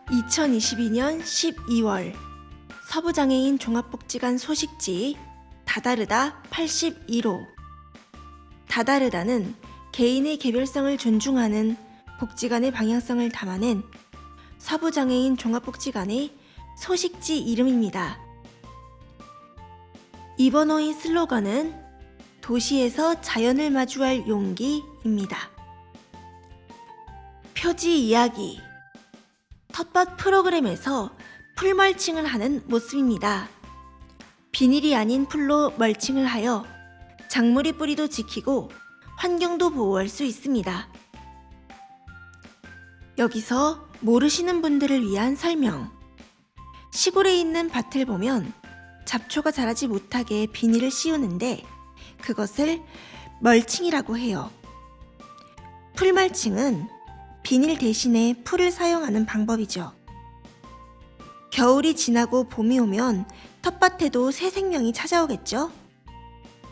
2022년 12월 서부장애인 종합복지관 소식지 다다르다 81호. 다다르다는 개인의 개별성을 존중하는 복지관의 방향성을 담아낸 서부장애인 종합복지관의 소식지 이름입니다. 이번 호의 슬로건은 도시에서 자연을 마주할 용기입니다. 표지 이야기. 텃밭 프로그램에서 풀 멀칭을 하는 모습입니다. 비닐이 아닌 풀로 멀칭을 하여 작물의 뿌리도 지키고 환경도 보호할 수 있습니다. 여기서 모르시는 분들을 위한 설명. 시골에 있는 밭을 보면 잡초가 자라지 못하게 비닐을 씌우는데 그것을 멀칭이라고 해요. 풀 멀칭은 비닐 대신에 풀을 사용하는 방법이죠. 겨울이 지나고 봄이 오면 텃밭에도 새 생명이 찾아오겠죠?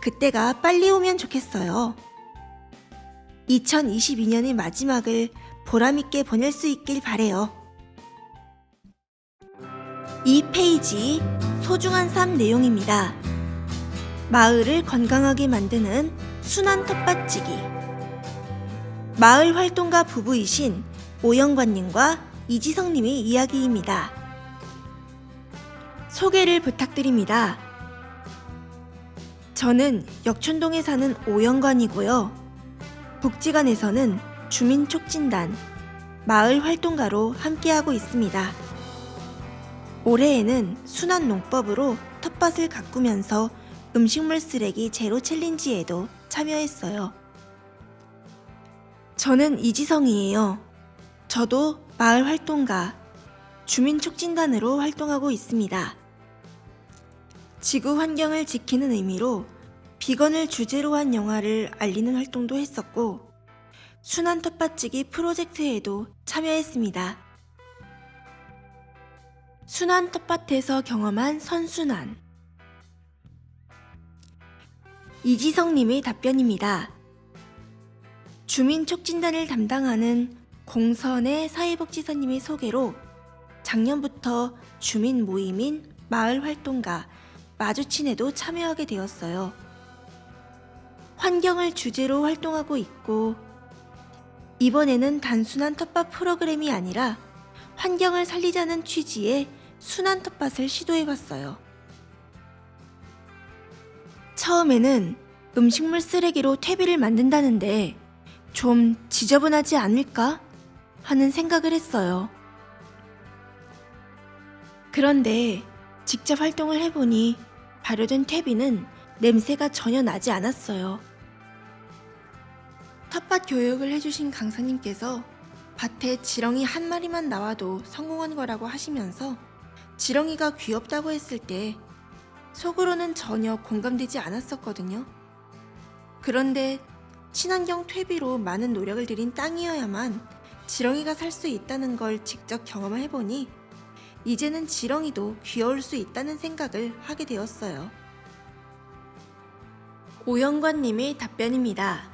그때가 빨리 오면 좋겠어요. 2022년의 마지막을 보람있게 보낼 수 있길 바래요. 이 페이지 소중한 삶 내용입니다. 마을을 건강하게 만드는 순환 텃밭지기. 마을 활동가 부부이신 오영관님과 이지성님의 이야기입니다. 소개를 부탁드립니다. 저는 역촌동에 사는 오영관이고요. 복지관에서는 주민촉진단, 마을 활동가로 함께하고 있습니다. 올해에는 순환농법으로 텃밭을 가꾸면서 음식물 쓰레기 제로 챌린지에도 참여했어요. 저는 이지성이에요. 저도 마을 활동가, 주민촉진단으로 활동하고 있습니다. 지구 환경을 지키는 의미로 비건을 주제로 한 영화를 알리는 활동도 했었고 순환 텃밭지기 프로젝트에도 참여했습니다. 순환 텃밭에서 경험한 선순환. 이지성님의 답변입니다. 주민촉진단을 담당하는 공선의 사회복지사님의 소개로 작년부터 주민 모임인 마을활동가 마주친에도 참여하게 되었어요. 환경을 주제로 활동하고 있고 이번에는 단순한 텃밭 프로그램이 아니라 환경을 살리자는 취지의 순환 텃밭을 시도해봤어요. 처음에는 음식물 쓰레기로 퇴비를 만든다는데 좀 지저분하지 않을까 하는 생각을 했어요. 그런데 직접 활동을 해보니 발효된 퇴비는 냄새가 전혀 나지 않았어요. 텃밭 교육을 해주신 강사님께서 밭에 지렁이 한 마리만 나와도 성공한 거라고 하시면서 지렁이가 귀엽다고 했을 때 속으로는 전혀 공감되지 않았었거든요. 그런데 친환경 퇴비로 많은 노력을 들인 땅이어야만 지렁이가 살 수 있다는 걸 직접 경험을 해보니 이제는 지렁이도 귀여울 수 있다는 생각을 하게 되었어요. 오영관님의 답변입니다.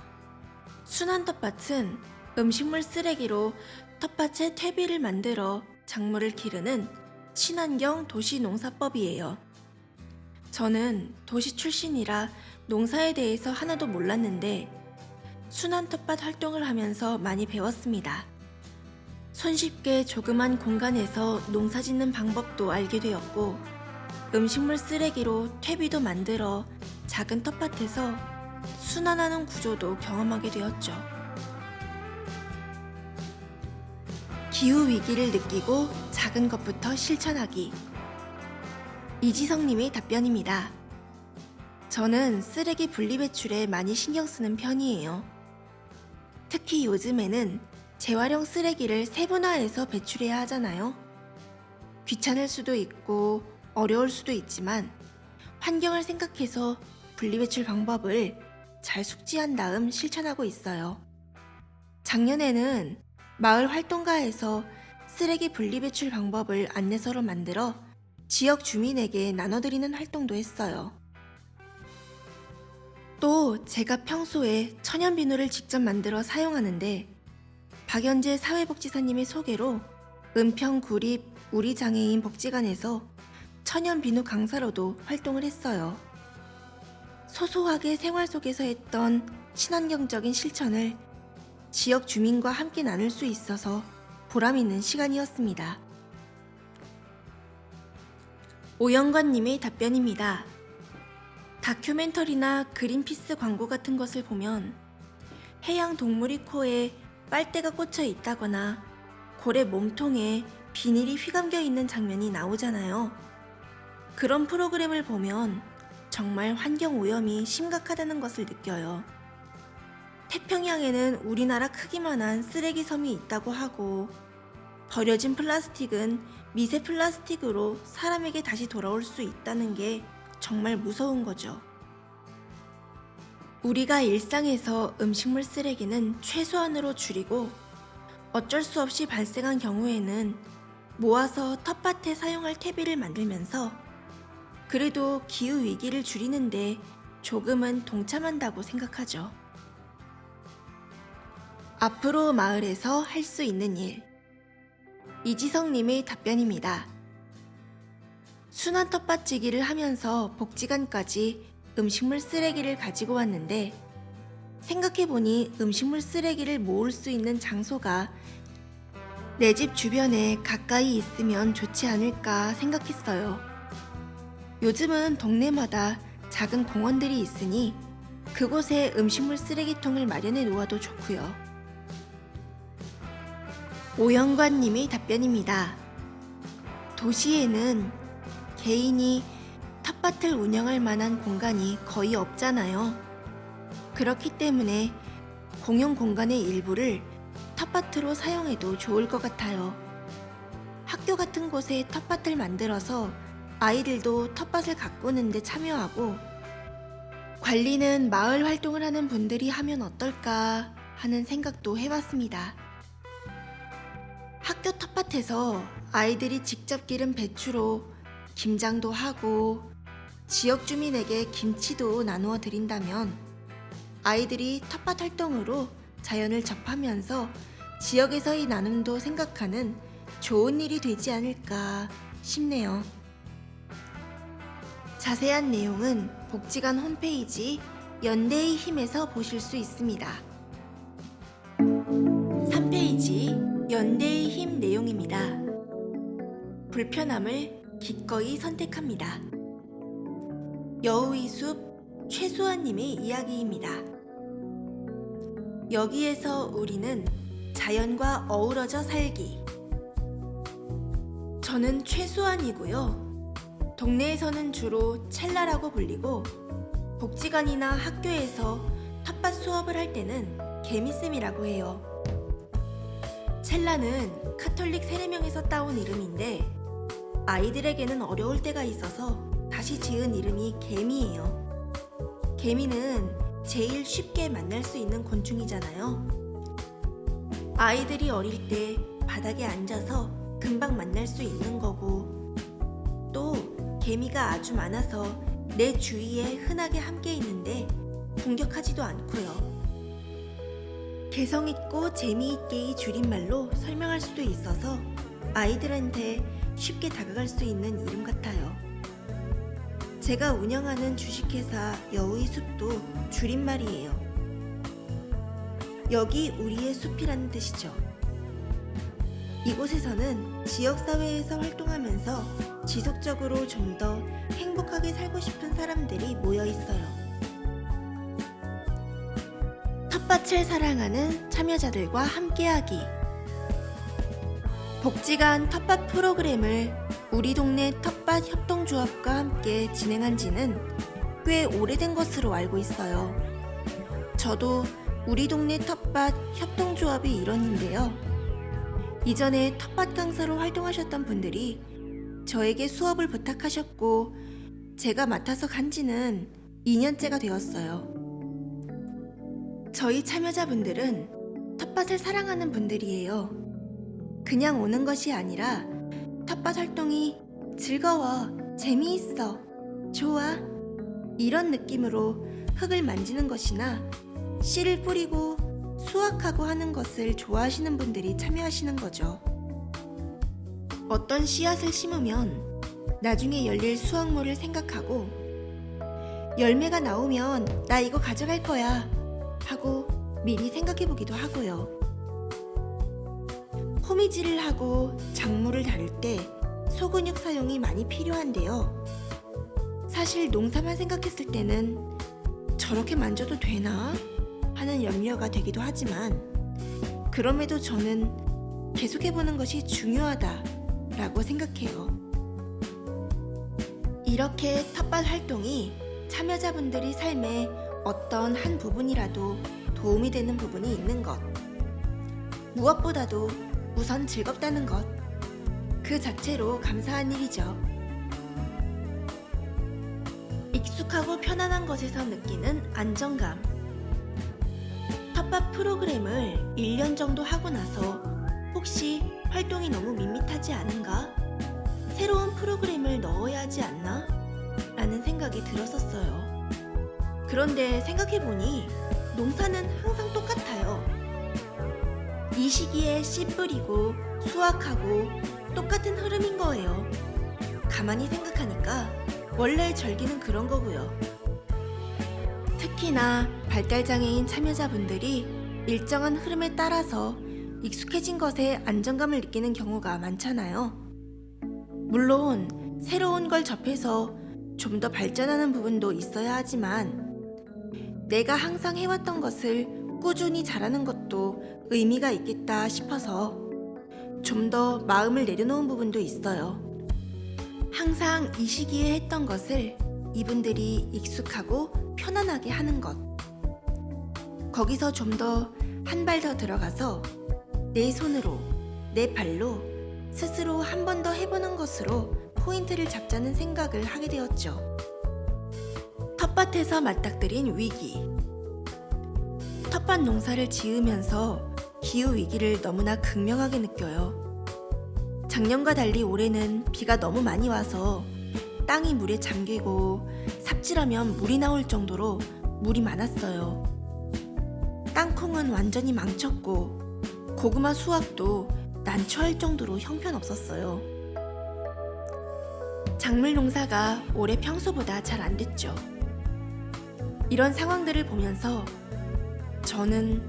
순환 텃밭은 음식물 쓰레기로 텃밭에 퇴비를 만들어 작물을 기르는 친환경 도시농사법이에요. 저는 도시 출신이라 농사에 대해서 하나도 몰랐는데 순환 텃밭 활동을 하면서 많이 배웠습니다. 손쉽게 조그만 공간에서 농사 짓는 방법도 알게 되었고 음식물 쓰레기로 퇴비도 만들어 작은 텃밭에서 순환하는 구조도 경험하게 되었죠. 기후위기를 느끼고 작은 것부터 실천하기. 이지성님의 답변입니다. 저는 쓰레기 분리배출에 많이 신경 쓰는 편이에요. 특히 요즘에는 재활용 쓰레기를 세분화해서 배출해야 하잖아요. 귀찮을 수도 있고 어려울 수도 있지만 환경을 생각해서 분리배출 방법을 잘 숙지한 다음 실천하고 있어요. 작년에는 마을 활동가에서 쓰레기 분리배출 방법을 안내서로 만들어 지역 주민에게 나눠드리는 활동도 했어요. 또 제가 평소에 천연 비누를 직접 만들어 사용하는데 박연재 사회복지사님의 소개로 은평구립 우리장애인 복지관에서 천연 비누 강사로도 활동을 했어요. 소소하게 생활 속에서 했던 친환경적인 실천을 지역 주민과 함께 나눌 수 있어서 보람 있는 시간이었습니다. 오영관님의 답변입니다. 다큐멘터리나 그린피스 광고 같은 것을 보면 해양 동물이 코에 빨대가 꽂혀 있다거나 고래 몸통에 비닐이 휘감겨 있는 장면이 나오잖아요. 그런 프로그램을 보면 정말 환경 오염이 심각하다는 것을 느껴요. 태평양에는 우리나라 크기만한 쓰레기 섬이 있다고 하고 버려진 플라스틱은 미세 플라스틱으로 사람에게 다시 돌아올 수 있다는 게 정말 무서운 거죠. 우리가 일상에서 음식물 쓰레기는 최소한으로 줄이고 어쩔 수 없이 발생한 경우에는 모아서 텃밭에 사용할 퇴비를 만들면서 그래도 기후위기를 줄이는데 조금은 동참한다고 생각하죠. 앞으로 마을에서 할 수 있는 일. 이지성님의 답변입니다. 순환 텃밭지기를 하면서 복지관까지 음식물 쓰레기를 가지고 왔는데 생각해보니 음식물 쓰레기를 모을 수 있는 장소가 내 집 주변에 가까이 있으면 좋지 않을까 생각했어요. 요즘은 동네마다 작은 공원들이 있으니 그곳에 음식물 쓰레기통을 마련해 놓아도 좋고요. 오영관님의 답변입니다. 도시에는 개인이 텃밭을 운영할 만한 공간이 거의 없잖아요. 그렇기 때문에 공용 공간의 일부를 텃밭으로 사용해도 좋을 것 같아요. 학교 같은 곳에 텃밭을 만들어서 아이들도 텃밭을 가꾸는 데 참여하고 관리는 마을 활동을 하는 분들이 하면 어떨까 하는 생각도 해봤습니다. 학교 텃밭에서 아이들이 직접 기른 배추로 김장도 하고 지역 주민에게 김치도 나누어 드린다면 아이들이 텃밭 활동으로 자연을 접하면서 지역에서의 나눔도 생각하는 좋은 일이 되지 않을까 싶네요. 자세한 내용은 복지관 홈페이지 연대의 힘에서 보실 수 있습니다. 3페이지 연대의 힘 내용입니다. 불편함을 기꺼이 선택합니다. 여우의 숲 최수아님의 이야기입니다. 여기에서 우리는 자연과 어우러져 살기. 저는 최수아이고요. 동네에서는 주로 첼라라고 불리고 복지관이나 학교에서 텃밭 수업을 할 때는 개미쌤이라고 해요. 첼라는 카톨릭 세례명에서 따온 이름인데 아이들에게는 어려울 때가 있어서 다시 지은 이름이 개미예요. 개미는 제일 쉽게 만날 수 있는 곤충이잖아요. 아이들이 어릴 때 바닥에 앉아서 금방 만날 수 있는 거고 또 개미가 아주 많아서 내 주위에 흔하게 함께 있는데 공격하지도 않고요. 개성있고 재미있게의 줄임말로 설명할 수도 있어서 아이들한테 쉽게 다가갈 수 있는 이름 같아요. 제가 운영하는 주식회사 여우의 숲도 줄임말이에요. 여기 우리의 숲이라는 뜻이죠. 이곳에서는 지역사회에서 활동하면서 지속적으로 좀 더 행복하게 살고 싶은 사람들이 모여 있어요. 텃밭을 사랑하는 참여자들과 함께하기. 복지관 텃밭 프로그램을 우리 동네 텃밭 협동조합과 함께 진행한 지는 꽤 오래된 것으로 알고 있어요. 저도 우리 동네 텃밭 협동조합의 일원인데요. 이전에 텃밭 강사로 활동하셨던 분들이 저에게 수업을 부탁하셨고 제가 맡아서 간 지는 2년째가 되었어요. 저희 참여자분들은 텃밭을 사랑하는 분들이에요. 그냥 오는 것이 아니라 텃밭 활동이 즐거워, 재미있어, 좋아 이런 느낌으로 흙을 만지는 것이나 씨를 뿌리고 수확하고 하는 것을 좋아하시는 분들이 참여하시는 거죠. 어떤 씨앗을 심으면 나중에 열릴 수확물을 생각하고 열매가 나오면 나 이거 가져갈 거야 하고 미리 생각해 보기도 하고요. 호미질을 하고 작물을 다룰 때 소근육 사용이 많이 필요한데요. 사실 농사만 생각했을 때는 저렇게 만져도 되나 하는 염려가 되기도 하지만 그럼에도 저는 계속해보는 것이 중요하다라고 생각해요. 이렇게 텃밭 활동이 참여자분들이 삶의 어떤 한 부분이라도 도움이 되는 부분이 있는 것, 무엇보다도 우선 즐겁다는 것, 그 자체로 감사한 일이죠. 익숙하고 편안한 것에서 느끼는 안정감. 텃밭 프로그램을 1년 정도 하고 나서 혹시 활동이 너무 밋밋하지 않은가? 새로운 프로그램을 넣어야 하지 않나? 라는 생각이 들었었어요. 그런데 생각해보니 농사는 항상 똑같아요. 이 시기에 씨 뿌리고 수확하고 똑같은 흐름인 거예요. 가만히 생각하니까 원래 절기는 그런 거고요. 특히나 발달장애인 참여자분들이 일정한 흐름에 따라서 익숙해진 것에 안정감을 느끼는 경우가 많잖아요. 물론 새로운 걸 접해서 좀 더 발전하는 부분도 있어야 하지만 내가 항상 해왔던 것을 꾸준히 잘하는 것도 의미가 있겠다 싶어서 좀 더 마음을 내려놓은 부분도 있어요. 항상 이 시기에 했던 것을 이분들이 익숙하고 편안하게 하는 것. 거기서 좀 더 한 발 더 들어가서 내 손으로, 내 발로 스스로 한 번 더 해보는 것으로 포인트를 잡자는 생각을 하게 되었죠. 텃밭에서 맞닥뜨린 위기. 텃밭 농사를 지으면서 기후위기를 너무나 극명하게 느껴요. 작년과 달리 올해는 비가 너무 많이 와서 땅이 물에 잠기고 삽질하면 물이 나올 정도로 물이 많았어요. 땅콩은 완전히 망쳤고 고구마 수확도 난처할 정도로 형편없었어요. 작물 농사가 올해 평소보다 잘 안 됐죠. 이런 상황들을 보면서 저는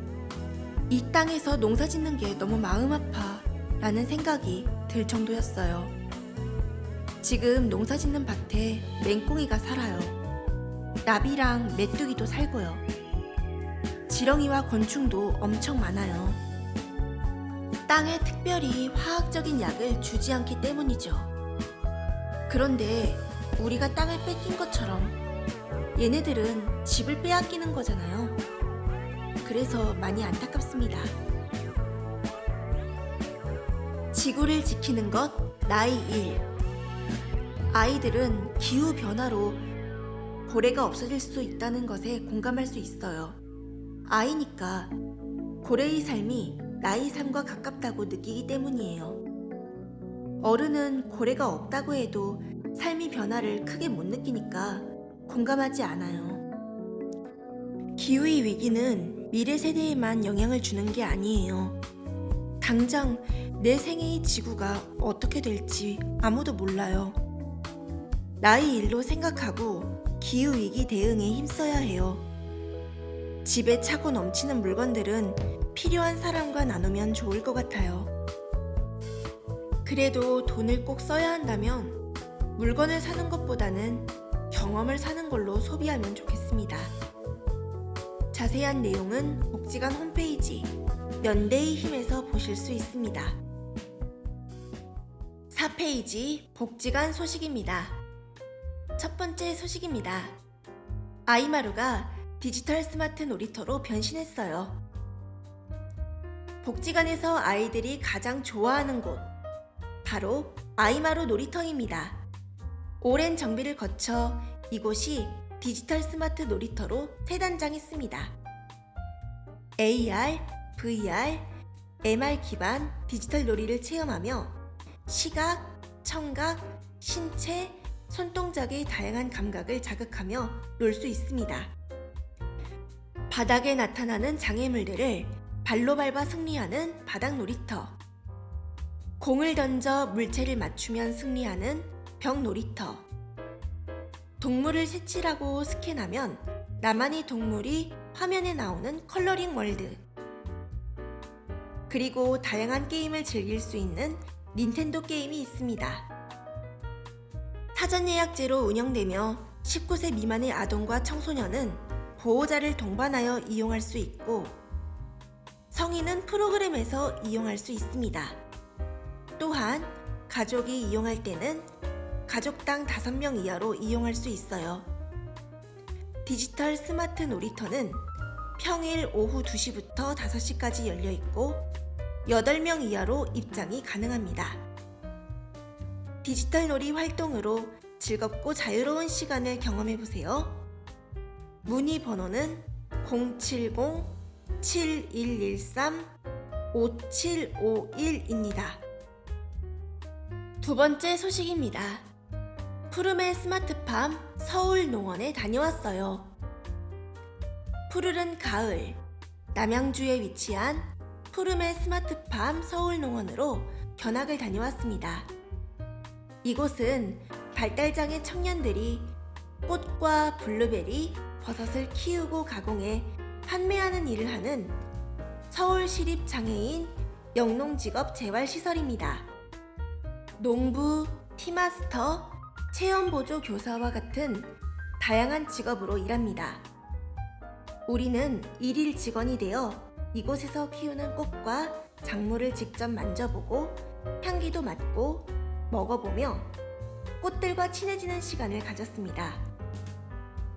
이 땅에서 농사 짓는 게 너무 마음 아파 라는 생각이 들 정도였어요. 지금 농사 짓는 밭에 맹꽁이가 살아요. 나비랑 메뚜기도 살고요. 지렁이와 곤충도 엄청 많아요. 땅에 특별히 화학적인 약을 주지 않기 때문이죠. 그런데 우리가 땅을 뺏긴 것처럼 얘네들은 집을 빼앗기는 거잖아요. 그래서 많이 안타깝습니다. 지구를 지키는 것 나의 일. 아이들은 기후변화로 고래가 없어질 수 있다는 것에 공감할 수 있어요. 아이니까 고래의 삶이 나의 삶과 가깝다고 느끼기 때문이에요. 어른은 고래가 없다고 해도 삶의 변화를 크게 못 느끼니까 공감하지 않아요. 기후의 위기는 미래 세대에만 영향을 주는 게 아니에요. 당장 내 생애의 지구가 어떻게 될지 아무도 몰라요. 나의 일로 생각하고 기후위기 대응에 힘써야 해요. 집에 차고 넘치는 물건들은 필요한 사람과 나누면 좋을 것 같아요. 그래도 돈을 꼭 써야 한다면 물건을 사는 것보다는 경험을 사는 걸로 소비하면 좋겠습니다. 자세한 내용은 복지관 홈페이지 연대의 힘에서 보실 수 있습니다. 4페이지 복지관 소식입니다. 첫 번째 소식입니다. 아이마루가 디지털 스마트 놀이터로 변신했어요. 복지관에서 아이들이 가장 좋아하는 곳, 바로 아이마루 놀이터입니다. 오랜 정비를 거쳐 이곳이 디지털 스마트 놀이터로 새 단장했습니다. AR, VR, MR 기반 디지털 놀이를 체험하며 시각, 청각, 신체, 손동작의 다양한 감각을 자극하며 놀 수 있습니다. 바닥에 나타나는 장애물들을 발로 밟아 승리하는 바닥 놀이터. 공을 던져 물체를 맞추면 승리하는 벽놀이터. 동물을 색칠하고 스캔하면 나만의 동물이 화면에 나오는 컬러링 월드. 그리고 다양한 게임을 즐길 수 있는 닌텐도 게임이 있습니다. 사전 예약제로 운영되며 19세 미만의 아동과 청소년은 보호자를 동반하여 이용할 수 있고, 성인은 프로그램에서 이용할 수 있습니다. 또한 가족이 이용할 때는 가족당 5명 이하로 이용할 수 있어요. 디지털 스마트 놀이터는 평일 오후 2시부터 5시까지 열려 있고 8명 이하로 입장이 가능합니다. 디지털 놀이 활동으로 즐겁고 자유로운 시간을 경험해 보세요. 문의 번호는 070-7113-5751입니다. 두 번째 소식입니다. 푸름의 스마트팜 서울농원에 다녀왔어요. 푸르른 가을, 남양주에 위치한 푸름의 스마트팜 서울농원으로 견학을 다녀왔습니다. 이곳은 발달장애 청년들이 꽃과 블루베리, 버섯을 키우고 가공해 판매하는 일을 하는 서울시립장애인 영농직업 재활시설입니다. 농부, 티마스터, 체험보조 교사와 같은 다양한 직업으로 일합니다. 우리는 일일 직원이 되어 이곳에서 키우는 꽃과 작물을 직접 만져보고 향기도 맡고 먹어보며 꽃들과 친해지는 시간을 가졌습니다.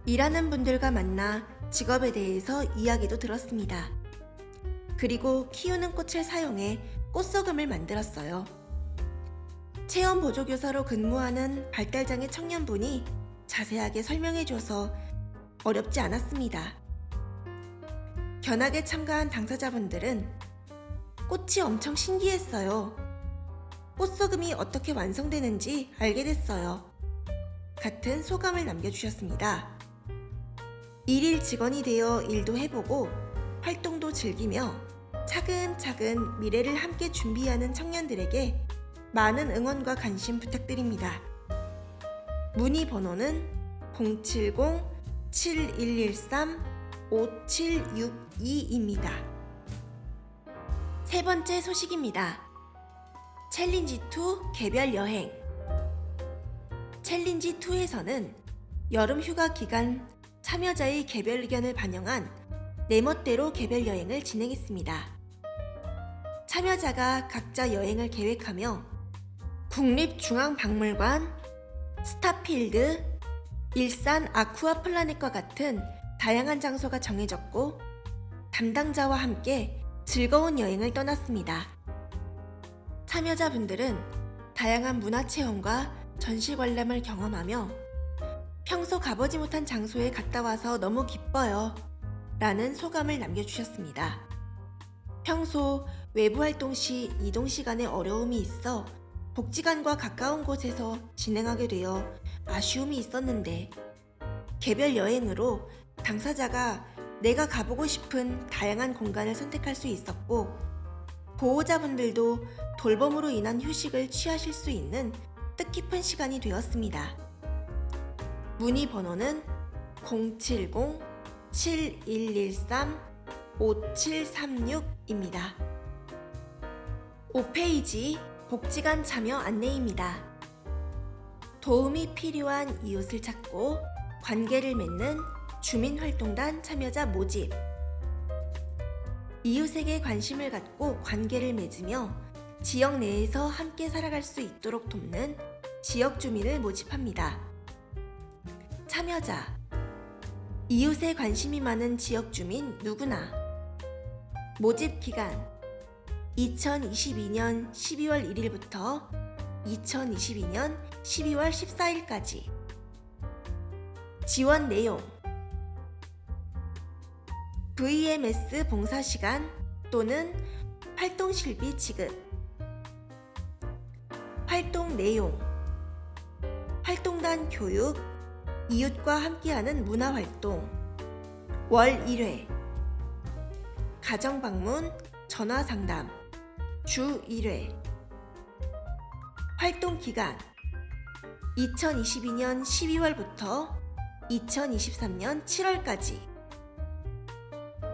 일하는 분들과 만나 직업에 대해서 이야기도 들었습니다. 그리고 키우는 꽃을 사용해 꽃소금을 만들었어요. 체험 보조교사로 근무하는 발달장애 청년분이 자세하게 설명해줘서 어렵지 않았습니다. 견학에 참가한 당사자분들은 꽃이 엄청 신기했어요. 꽃소금이 어떻게 완성되는지 알게 됐어요. 같은 소감을 남겨주셨습니다. 일일 직원이 되어 일도 해보고 활동도 즐기며 차근차근 미래를 함께 준비하는 청년들에게 많은 응원과 관심 부탁드립니다. 문의 번호는 070-7113-5762입니다. 세 번째 소식입니다. 챌린지2 개별 여행. 챌린지2에서는 여름 휴가 기간 참여자의 개별 의견을 반영한 내 멋대로 개별 여행을 진행했습니다. 참여자가 각자 여행을 계획하며 국립중앙박물관, 스타필드, 일산 아쿠아플라넷과 같은 다양한 장소가 정해졌고 담당자와 함께 즐거운 여행을 떠났습니다. 참여자분들은 다양한 문화체험과 전시관람을 경험하며 평소 가보지 못한 장소에 갔다 와서 너무 기뻐요 라는 소감을 남겨주셨습니다. 평소 외부 활동 시 이동 시간에 어려움이 있어 복지관과 가까운 곳에서 진행하게 되어 아쉬움이 있었는데 개별 여행으로 당사자가 내가 가보고 싶은 다양한 공간을 선택할 수 있었고 보호자분들도 돌봄으로 인한 휴식을 취하실 수 있는 뜻깊은 시간이 되었습니다. 문의 번호는 070-7113-5736입니다. 5페이지 복지관 참여 안내입니다. 도움이 필요한 이웃을 찾고 관계를 맺는 주민활동단 참여자 모집. 이웃에게 관심을 갖고 관계를 맺으며 지역 내에서 함께 살아갈 수 있도록 돕는 지역 주민을 모집합니다. 참여자. 이웃에 관심이 많은 지역 주민 누구나. 모집 기간 2022년 12월 1일부터 2022년 12월 14일까지. 지원 내용 VMS 봉사시간 또는 활동실비 지급. 활동 내용 활동단 교육, 이웃과 함께하는 문화활동, 월 1회, 가정방문, 전화상담, 주 1회, 활동 기간 2022년 12월부터 2023년 7월까지.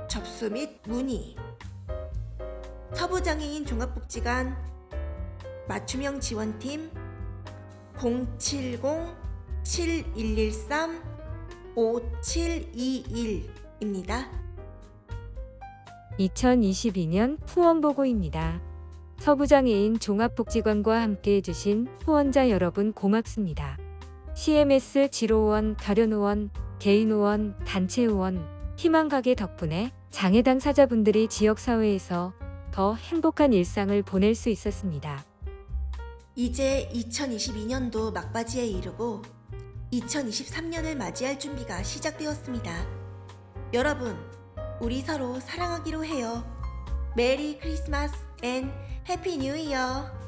접수 및 문의 서부장애인 종합복지관 맞춤형 지원팀 070-7113-5721입니다. 2022년 후원보고입니다. 서부장애인 종합복지관과 함께 해주신 후원자 여러분 고맙습니다. CMS 지로후원, 결연후원, 개인후원, 단체후원, 희망가게 덕분에 장애 당사자분들이 지역사회에서 더 행복한 일상을 보낼 수 있었습니다. 이제 2022년도 막바지에 이르고 2023년을 맞이할 준비가 시작되었습니다. 여러분, 우리 서로 사랑하기로 해요. 메리 크리스마스 앤 해피 뉴 이어!